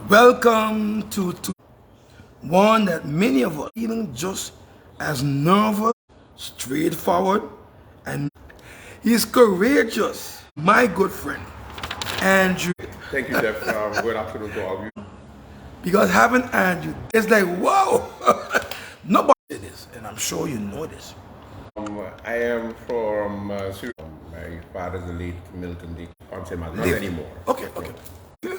Welcome to one that many of us feeling just as nervous, straightforward, and he's courageous. My good friend, Andrew. Thank you, Jeff. Good afternoon to all of you. Because having Andrew, it's like, whoa, nobody did this, and I'm sure you know this. I am from Syria. My father's the late Milton Dick. Not anymore. Okay. Yeah.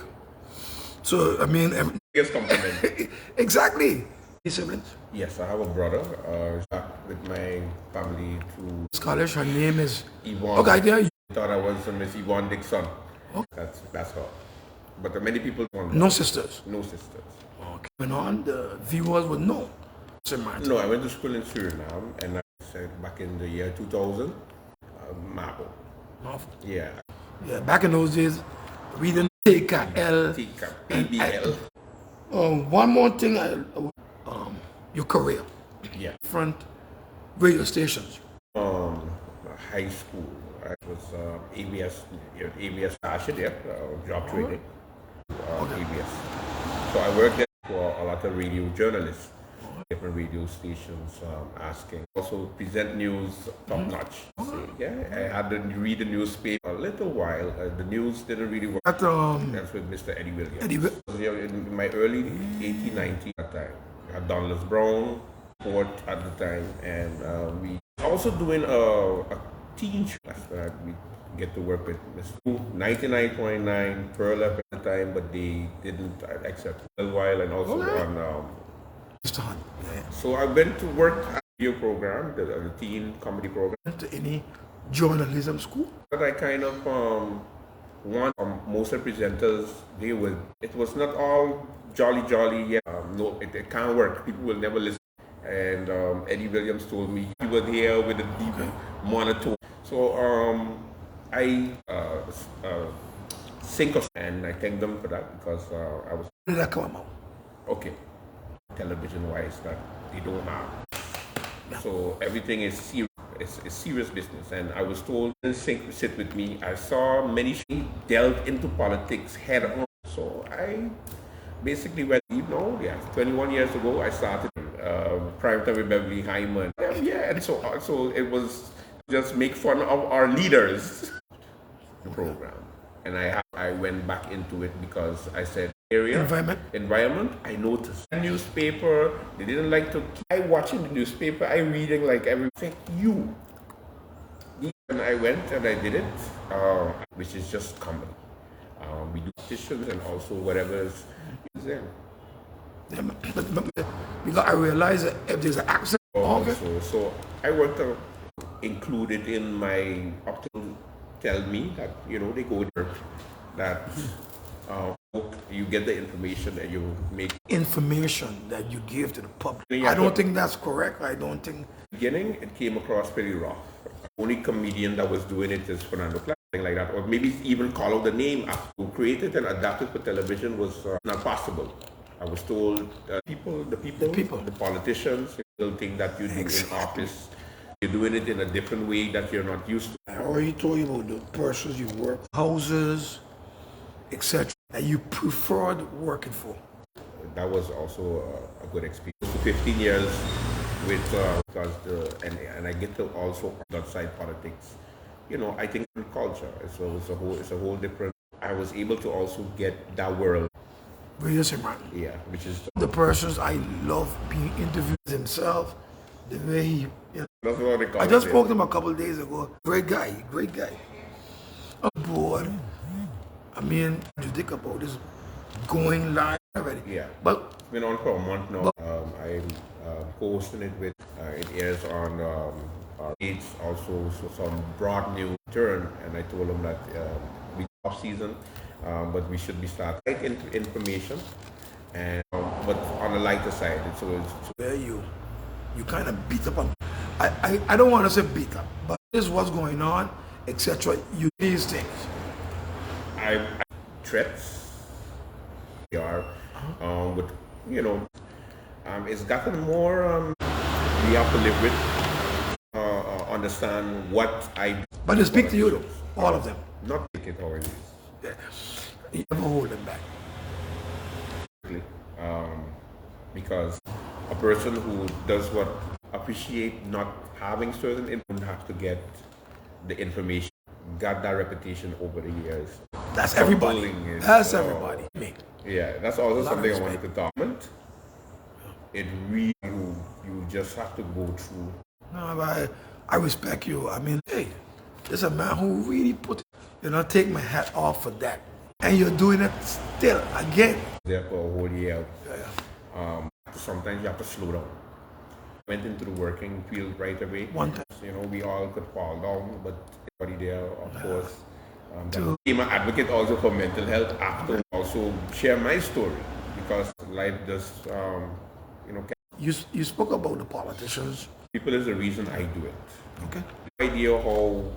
So, I mean, Biggest compliment. exactly. Any siblings? Yes, I have a brother. Back with my family to Scottish, her name is Yvonne. Okay, yeah. I thought I was Miss Yvonne Dixon. Okay. That's her. But many people don't. No sisters. No sisters. Okay. Going on, the viewers would know. No, I went to school in Suriname, and I said back in the year 2000, Marble. Yeah. Yeah, back in those days, we didn't take L. ABL. One more thing, your career. Yeah. Different radio stations. High school. I was ABS Asha there, job training. ABS. So I worked there for a lot of radio journalists, different radio stations, asking. Also present news top notch. Yeah, I had to read the newspaper a little while. The news didn't really work. That's with Mr. Eddie Williams. In my early 1890 at that time. I had Donald's Brown, Port at the time, and we also doing a teen show. That's where we get to work with Mr. 99.9 Pearl at the time, but they didn't accept a while, and also on. So I went to work at the video program, the teen comedy program. To any journalism school? But I kind of want most of the presenters, it was not all jolly, yeah. No, it can't work. People will never listen. And Eddie Williams told me he was here with a deep monotone. So I sing and I thank them for that because I was. Where did that come out? Okay. Television-wise, that they don't have. So everything is serious. It's serious business. And I was told, sit with me. I saw many delve into politics head on. So I basically went, 21 years ago, I started Primetime with Beverly Hyman. Yeah, and so it was just make fun of our leaders program. And I went back into it because I said, environment, I noticed. The newspaper, they didn't like to. I watching the newspaper, I reading like everything. And I went and I did it, which is just comedy. We do petitions and also whatever is there. Because I realized that if there's an accident, so I worked included in my option. Tell me that they go there that. You get the information and you make information that you give to the public. I don't think that's correct. I don't think. Beginning, it came across pretty rough. Only comedian that was doing it is Fernando Clark, something like that, or maybe even call out the name to create it and adapt it for television was not possible. I was told the people, the politicians, will think that you do in office. You're doing it in a different way that you're not used to. I already told you about the persons you work, houses, etc. that you preferred working for. That was also a good experience. 15 years with because and I get to also outside politics. I think culture. It's a whole different. I was able to also get that world. Yeah, which is the persons I love being interviewed himself. The way he. That's what they call I just spoke to him a couple of days ago. Great guy. I'm bored. I mean, you think about this going live already. Yeah. But it's been on for a month now. I'm co-hosting it with, it airs on it's also some broad new turn, and I told him that we off season, but we should be starting information, and but on the lighter side. So where you kind of beat up on. I don't want to say beat up, but this is what's going on, etc. You these things. I threats. They are, but it's gotten more. We have to live with understand what I do. But they speak to you though, all of them. Not take it how it is. Yeah. You never hold them back. Because a person who does what appreciate not having certain information have to get the information, got that reputation over the years. That's everybody. That's everybody. Me. Yeah, that's also something I wanted respect. to document. It really, you just have to go through. No, but I respect you. I mean, hey, there's a man who really take my hat off for that. And you're doing it still, again. There for a whole year. Yeah. Sometimes you have to slow down. Went into the working field right away. One time. You know, we all could fall down, but everybody there, of course. I'm an advocate also for mental health. After also share my story because life does, You spoke about the politicians. people is the reason I do it. Okay. No idea or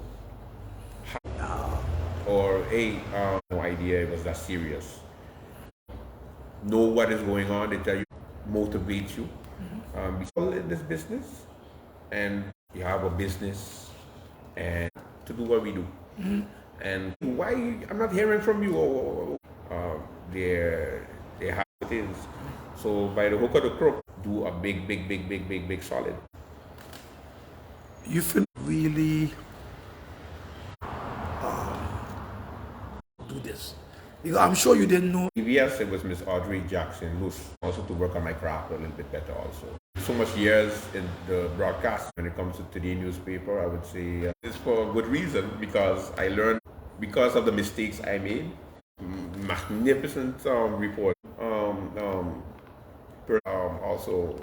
no idea it was that serious. Know what is going on. They tell you, motivate you. We all in this business, and you have a business, and to do what we do. And why I'm not hearing from you? They have it is. So by the hook or the crook, do a big solid. You feel really do this. Because I'm sure you didn't know. Yes, it was Miss Audrey Jackson Luce, also to work on my craft a little bit better also. So much years in the broadcast. When it comes to today newspaper, I would say it's for a good reason because I learned because of the mistakes I made. Magnificent report. Also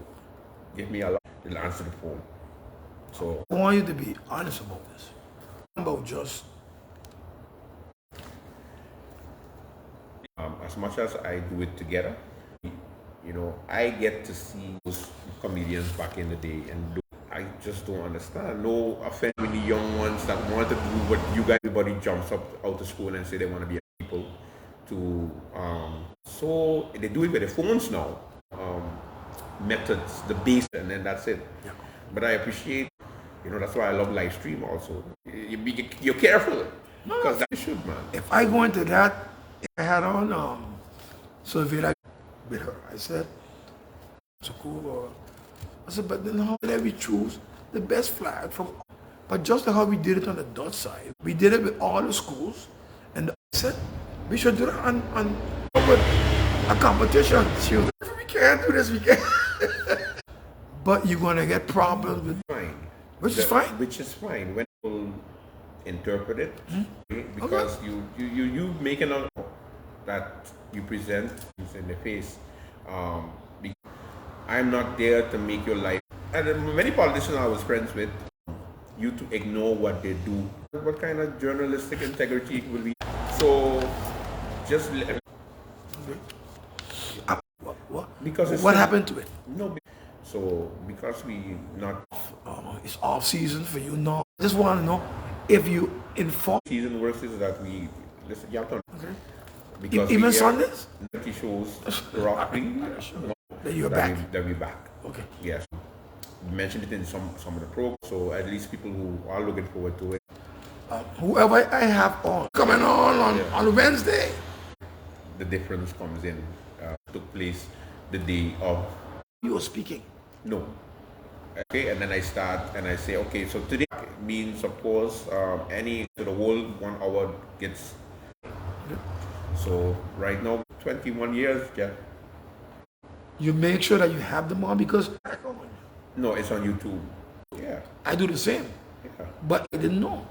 give me a lot. They'll answer the phone. So I want you to be honest about this. About just as much as I do it together, I get to see those comedians back in the day, and I just don't understand. No offense with the young ones that want to do what you guys. Everybody jumps up out of school and say they want to be people. So they do it with their phones now. Methods, the base, and then that's it. Yeah. But I appreciate, that's why I love Livestream also. You're careful because that should, man. if I go into that, I had on survey like with her. I said, so cool. Or I said, but then how did we choose the best flag from? But just like how we did it on the Dutch side, we did it with all the schools, and I said we should do it on a competition. She was like, we can't do this, we can't. But you're gonna get problems with Fine. which is fine. Which is fine when people interpret it, because you make an that you present in the face. I'm not there to make your life. And many politicians I was friends with, you to ignore what they do. What kind of journalistic integrity will be? So just let. Because What happened to it? No. So because we not It's off season for you now. I just want to know if you inform. season works is that we listen. You have to. Okay. Because Even we air Sundays? 30 shows roughly. That you're back. That we back. Okay. Yes. We mentioned it in some of the programs, so at least people who are looking forward to it. Whoever I have on coming on Wednesday. The difference comes in. Took place the day of. You were speaking. No. Okay, and then I start and I say, okay, so today means, of course, the whole 1 hour gets. So right now, 21 years, yeah. You make sure that you have them on because No, it's on YouTube. Yeah. I do the same. Yeah. But I didn't know.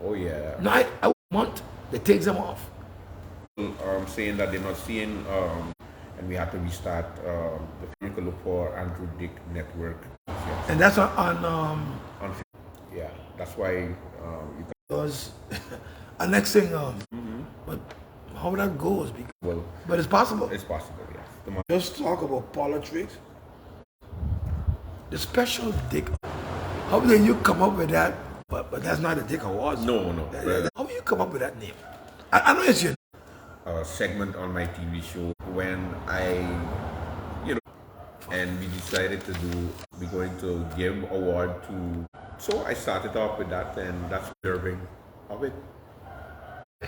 Oh yeah. Now I want they take them off. Saying that they're not seeing, and we have to restart. You can look for Andrew Dick Network. Yes. And that's on Yeah, that's why you can. because a next thing but how that goes because, but it's possible. It's possible, yes. Just talk about politics. The special dick. How did you come up with that? But that's not a dick award. No. How did you come up with that name? I know it's your Segment on my TV show when and we decided we're going to give award to So I started off with that, and that's observing of it,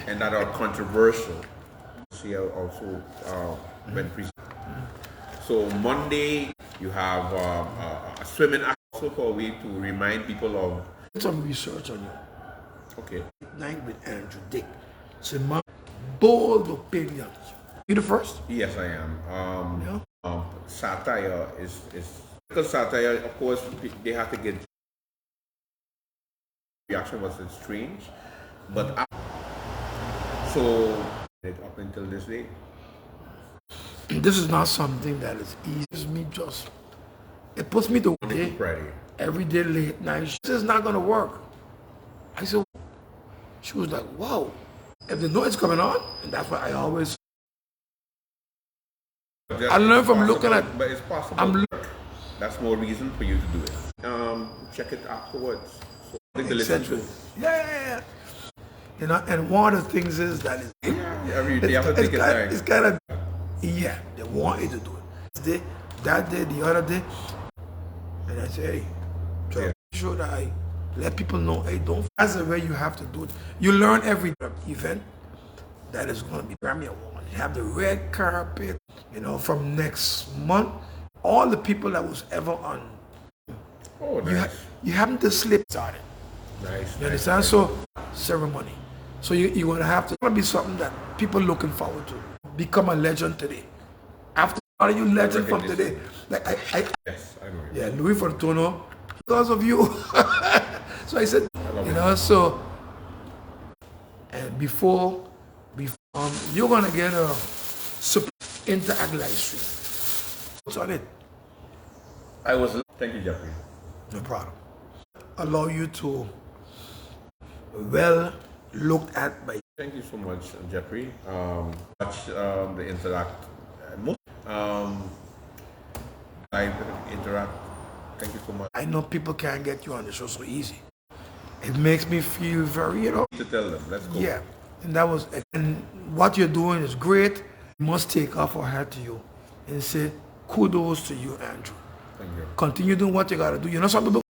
and that are controversial. See, I also when so Monday you have a swimming act also for a way to remind people of. Did some research on you. Okay. Night with Andrew Dick. It's my bold opinions. You the first? Yes, I am. Yeah. Satire is because satire, of course, they have to get reaction was strange, but so up until this day. This is not something that is easy. It's me just, it puts me to day, Friday. every day late night. This is not gonna work. I said, she was like, wow. If the noise coming on, and that's what I always. I learned from looking at. But it's possible. That's more reason for you to do it. Check it afterwards. So I think the listen to. Yeah. You know, and one of the things is that you have to take your time. It's kind of, yeah, they want you to do it. That day, the other day, and I say, hey, try to make sure that I let people know, hey, don't. That's the way you have to do it. You learn every event that is going to be Grammy Award. You have the red carpet, you know, from next month. All the people that was ever on. Oh, nice. You happen to slip on it. Nice. You understand? Nice. So, ceremony. So you're going to have to, it's going to be something that people looking forward to. Become a legend today. After all you legend from today. Like yes, I know. Yeah, Louis Fortuno, because of you. So I said, you know, so, and before you're going to get a super interact live stream. What's on it? Thank you, Jeffrey. No problem. Allow you to well looked at by. Thank you so much, Jeffrey. Watch the interact. I interact. Thank you so much. I know people can't get you on the show so easy. It makes me feel very, you know. To tell them, let's go. Yeah, and what you're doing is great. You must take off our hat to you and say kudos to you, Andrew. Thank you. Continue doing what you gotta do. You know, some people